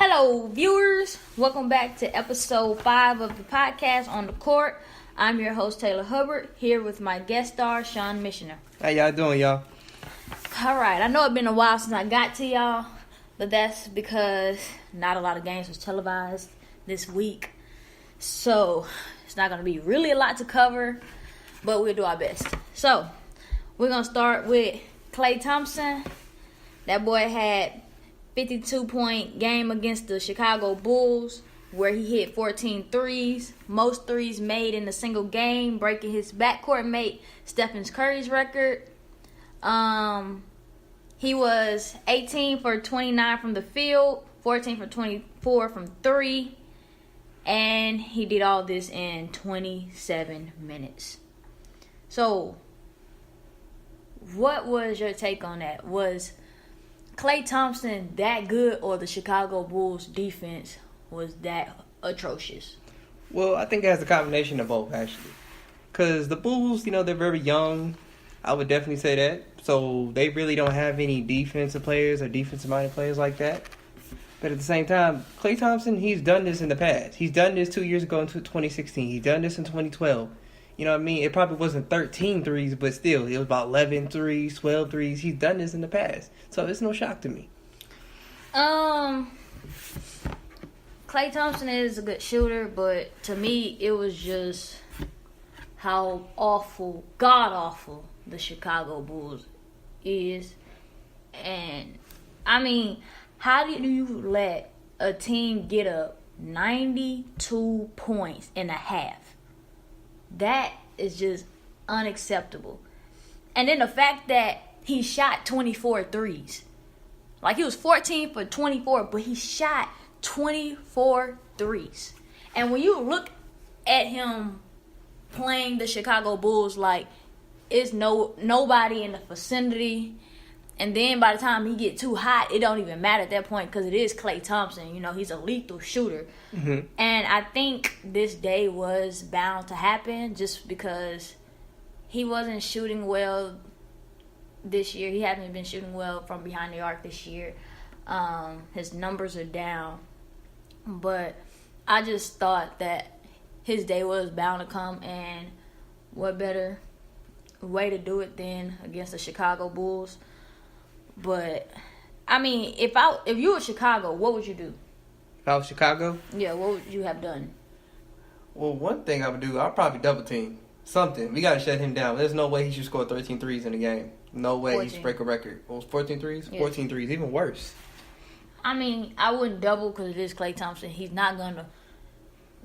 Hello, viewers. Welcome back to episode 5 of the podcast On the Court. I'm your host, Teilor Hubbard, here with my guest star, Sean Missioner. How y'all doing, y'all? All right. I know it's been a while since I got to y'all, but that's because not a lot of games was televised this week. So, it's not going to be really a lot to cover, but we'll do our best. So, we're going to start with Klay Thompson. That boy had 52-point game against the Chicago Bulls where he hit 14 threes. Most threes made in a single game, breaking his backcourt mate Stephen Curry's record. He was 18 for 29 from the field, 14 for 24 from 3, and he did all this in 27 minutes. So, what was your take on that? Was Klay Thompson that good, or the Chicago Bulls defense was that atrocious? Well, I think it has a combination of both, actually. Because the Bulls, they're very young. I would definitely say that. So they really don't have any defensive players or defensive-minded players like that. But at the same time, Klay Thompson, he's done this in the past. He's done this 2 years ago in 2016. He's done this in 2012. You know what I mean? It probably wasn't 13 threes, but still, it was about 11 threes, 12 threes. He's done this in the past. So it's no shock to me. Klay Thompson is a good shooter, but to me, it was just how awful, god-awful the Chicago Bulls is. And, I mean, how did you let a team get up 92 points in a half? That is just unacceptable. And then the fact that he shot 24 threes. Like, he was 14 for 24, but he shot 24 threes. And when you look at him playing the Chicago Bulls, like, it's nobody in the vicinity. And then by the time he get too hot, it don't even matter at that point because it is Klay Thompson. He's a lethal shooter. Mm-hmm. And I think this day was bound to happen just because he wasn't shooting well this year. He hasn't been shooting well from behind the arc this year. His numbers are down. But I just thought that his day was bound to come, and what better way to do it than against the Chicago Bulls. But, I mean, if you were Chicago, what would you do? If I was Chicago? Yeah, what would you have done? Well, one thing I would do, I'd probably double team. Something. We got to shut him down. There's no way he should score 13 threes in a game. No way 14. He should break a record. What was 14 threes? Yes. 14 threes, even worse. I mean, I wouldn't double because it is Klay Thompson. He's not going to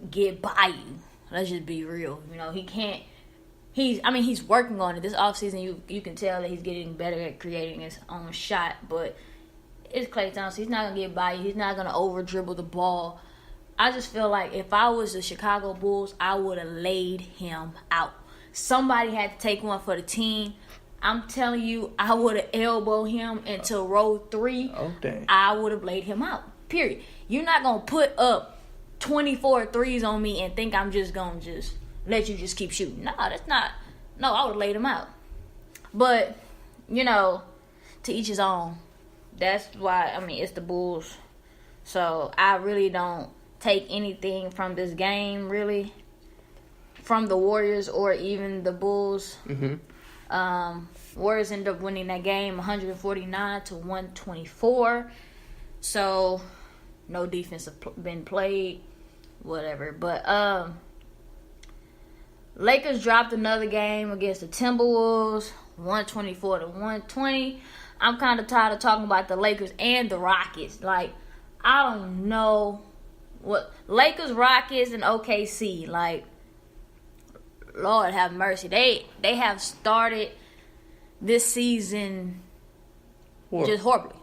get by you. Let's just be real. He can't. He's working on it. This offseason, you can tell that he's getting better at creating his own shot. But it's Klay Thompson. He's not going to get by you. He's not going to over-dribble the ball. I just feel like if I was the Chicago Bulls, I would have laid him out. Somebody had to take one for the team. I'm telling you, I would have elbowed him into row 3. Oh, dang. I would have laid him out. Period. You're not going to put up 24 threes on me and think I'm just going to let you just keep shooting. No, that's not. No, I would have laid him out. But, to each his own. That's why, it's the Bulls. So, I really don't take anything from this game, really, from the Warriors or even the Bulls. Mm-hmm. Warriors ended up winning that game 149 to 124. So, no defense been played, whatever. But, Lakers dropped another game against the Timberwolves, 124 to 120. I'm kind of tired of talking about the Lakers and the Rockets. Like, I don't know what Lakers, Rockets, and OKC. Like, Lord have mercy. They have started this season just horribly.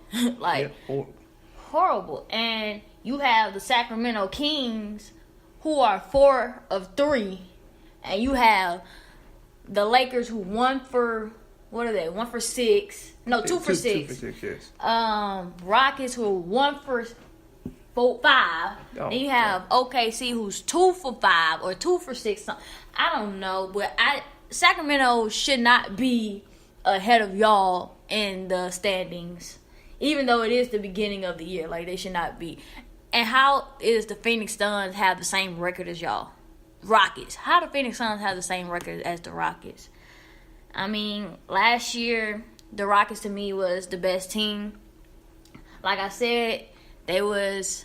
Horrible. And you have the Sacramento Kings, who are 4 of 3. And you have the Lakers, who 1 for, what are they? 1 for 6. No, 2 for 6. 2 for 6, yes. Rockets, who are 1 for 5. And you have OKC, who's 2 for 5 or 2 for 6. I don't know, but Sacramento should not be ahead of y'all in the standings, even though it is the beginning of the year. Like, they should not be. And how is the Phoenix Suns have the same record as y'all? Rockets. How do Phoenix Suns have the same record as the Rockets? I mean, last year, the Rockets to me was the best team. Like I said, they was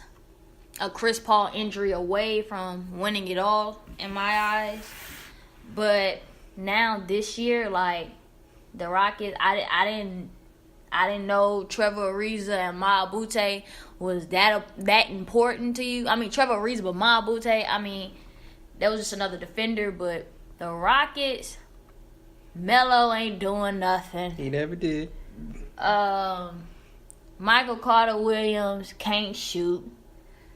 a Chris Paul injury away from winning it all in my eyes. But now this year, like the Rockets, I didn't know Trevor Ariza and Ma Abute was that important to you. I mean, Trevor Ariza, but Ma Abute, I mean, that was just another defender. But the Rockets, Melo ain't doing nothing. He never did. Michael Carter-Williams can't shoot.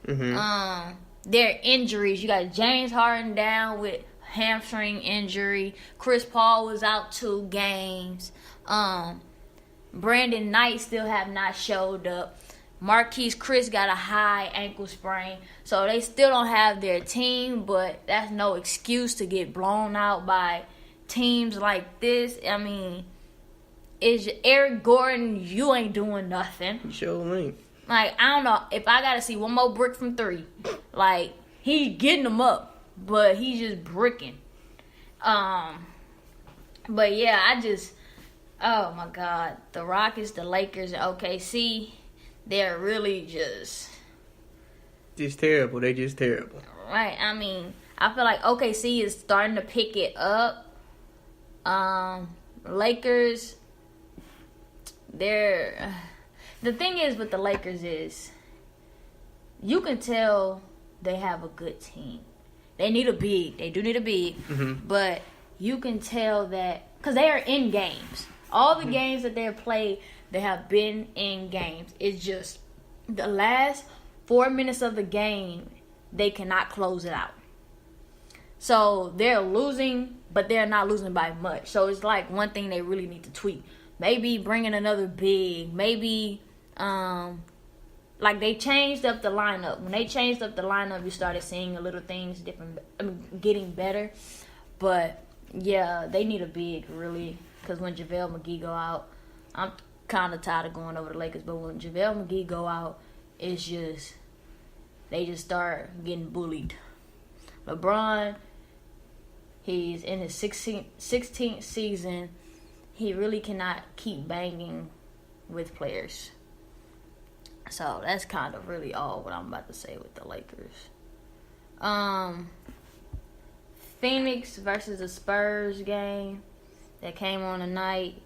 Mm-hmm. Their injuries. You got James Harden down with hamstring injury. Chris Paul was out 2 games. Brandon Knight still have not showed up. Marquise Chris got a high ankle sprain. So they still don't have their team, but that's no excuse to get blown out by teams like this. I mean, is Eric Gordon, you ain't doing nothing. You sure ain't. Like, I don't know. If I got to see one more brick from 3, like, he getting them up, but he's just bricking. But, yeah, oh, my God. The Rockets, the Lakers, and OKC, they're really just terrible. They just terrible. Right. I mean, I feel like OKC is starting to pick it up. Lakers, the thing is with the Lakers is you can tell they have a good team. They need a big. They do need a big. Mm-hmm. But you can tell that because they are in games. All the games that they've played, they have been in games. It's just the last 4 minutes of the game, they cannot close it out. So they're losing, but they're not losing by much. So it's like one thing they really need to tweak. Maybe bringing another big. Maybe, like they changed up the lineup. When they changed up the lineup, you started seeing a little things different. I mean, getting better. But yeah, they need a big really. Because when JaVale McGee go out, I'm kind of tired of going over the Lakers. But when JaVale McGee go out, it's just they just start getting bullied. LeBron, he's in his 16th season. He really cannot keep banging with players. So that's kind of really all what I'm about to say with the Lakers. Phoenix versus the Spurs game that came on tonight.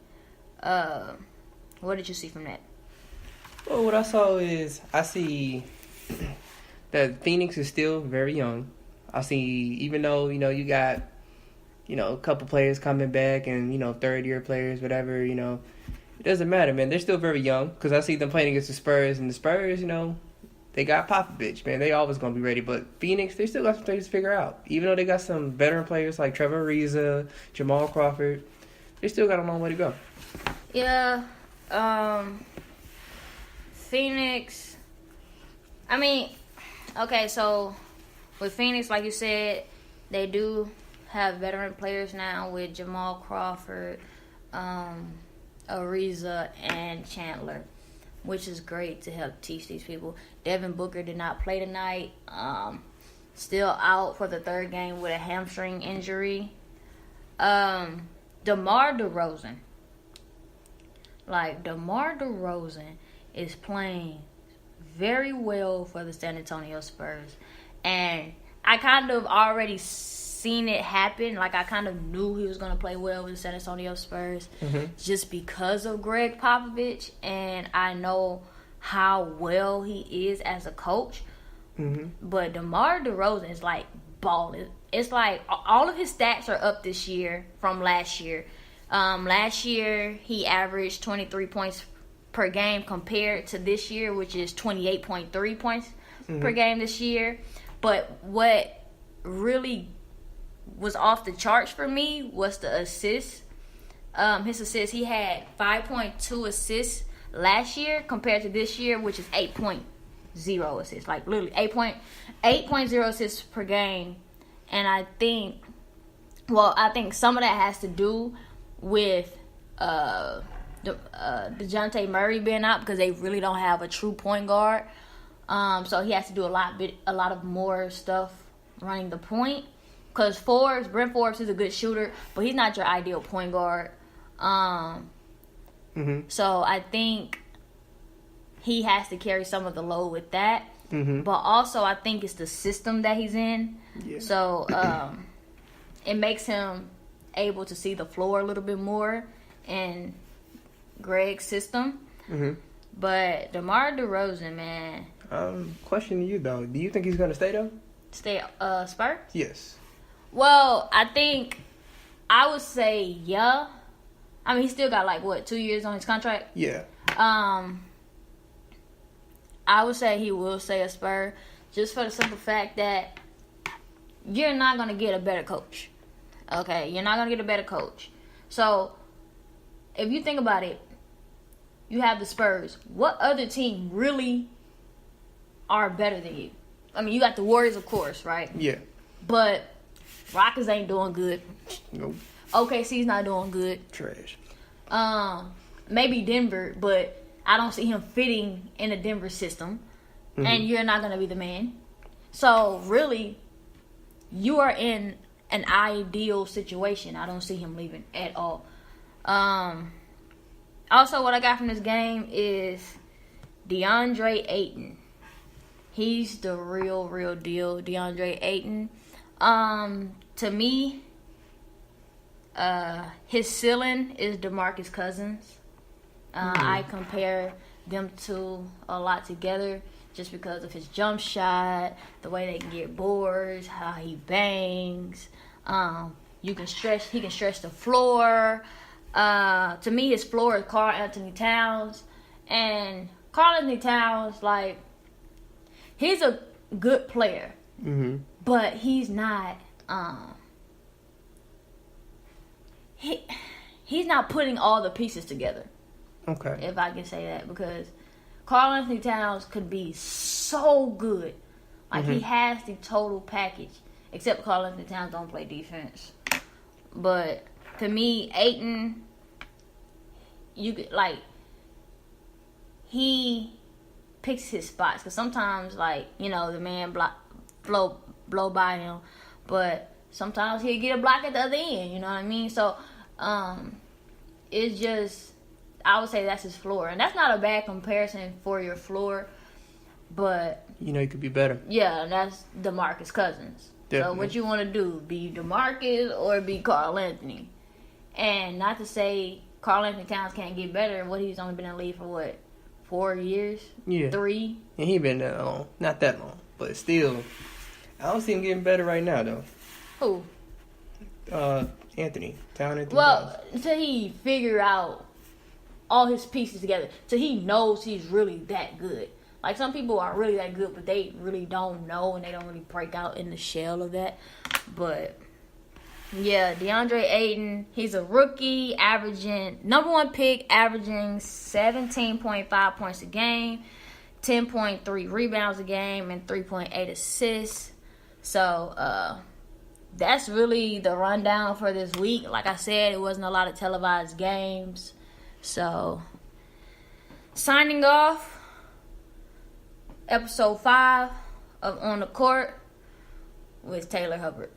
What did you see from that? Well, what I saw is I see that Phoenix is still very young. I see, even though, you got, a couple players coming back and, third-year players, whatever, it doesn't matter, man. They're still very young because I see them playing against the Spurs. And the Spurs, they got Popovich, man. They always going to be ready. But Phoenix, they still got some things to figure out. Even though they got some veteran players like Trevor Ariza, Jamal Crawford, they still got a long way to go. Yeah. Phoenix, I mean, okay, so with Phoenix, like you said, they do have veteran players now with Jamal Crawford, Ariza, and Chandler, which is great to help teach these people. Devin Booker did not play tonight. Still out for the 3rd game with a hamstring injury. DeMar DeRozan. DeMar DeRozan is playing very well for the San Antonio Spurs. And I kind of already seen it happen. I kind of knew he was going to play well with the San Antonio Spurs just because of Greg Popovich. And I know how well he is as a coach. Mm-hmm. But DeMar DeRozan is balling. It's all of his stats are up this year from last year. Last year, he averaged 23 points per game compared to this year, which is 28.3 points per game this year. But what really was off the charts for me was the assists. His assists, he had 5.2 assists last year compared to this year, which is 8.0 assists. Literally 8.0 assists per game. And I think some of that has to do with DeJounte Murray being out because they really don't have a true point guard. So he has to do a lot of more stuff running the point. Because Brent Forbes is a good shooter, but he's not your ideal point guard. So I think he has to carry some of the load with that. But also I think it's the system that he's in. Yeah. So it makes him able to see the floor a little bit more in Greg's system. But DeMar DeRozan, man. Question to you though. Do you think he's gonna stay though? Stay Spurs? Yes. Well, I would say yeah. I mean, he still got 2 years on his contract? Yeah. I would say he will stay a Spur just for the simple fact that you're not going to get a better coach. Okay? You're not going to get a better coach. So, if you think about it, you have the Spurs. What other team really are better than you? I mean, you got the Warriors, of course, right? Yeah. But Rockets ain't doing good. Nope. OKC's not doing good. Trash. Maybe Denver, but I don't see him fitting in the Denver system. And you're not going to be the man. So, really, you are in an ideal situation. I don't see him leaving at all. Also, what I got from this game is DeAndre Ayton. He's the real deal, DeAndre Ayton. To me, his ceiling is DeMarcus Cousins. I compare them two a lot together just because of his jump shot, the way they can get boards, how he bangs. He can stretch the floor. To me, his floor is Karl Anthony Towns. And Karl Anthony Towns, he's a good player. But he's not he's not putting all the pieces together. Okay. If I can say that, because Karl Anthony Towns could be so good. He has the total package. Except Karl Anthony Towns don't play defense. But to me, Ayton, you could he picks his spots, because sometimes the man blow by him, but sometimes he'll get a block at the other end. You know what I mean? So it's just, I would say that's his floor, and that's not a bad comparison for your floor. But it could be better. Yeah, that's DeMarcus Cousins. Definitely. So what you want to do, be DeMarcus or be Karl Anthony? And not to say Karl Anthony Towns can't get better. He's only been in the league for 4 years? Yeah. 3? And he been that long. Not that long, but still, I don't see him getting better right now though. Who? Anthony. Towns. Well, until he figure out all his pieces together, till he knows he's really that good. Some people are really that good, but they really don't know, and they don't really break out in the shell of that. But yeah, DeAndre Ayton, he's a rookie, averaging number 1 pick, averaging 17.5 points a game, 10.3 rebounds a game, and 3.8 assists. So that's really the rundown for this week. Like I said, it wasn't a lot of televised games. So, signing off, episode 5 of On the Court with Teilor Hubbard.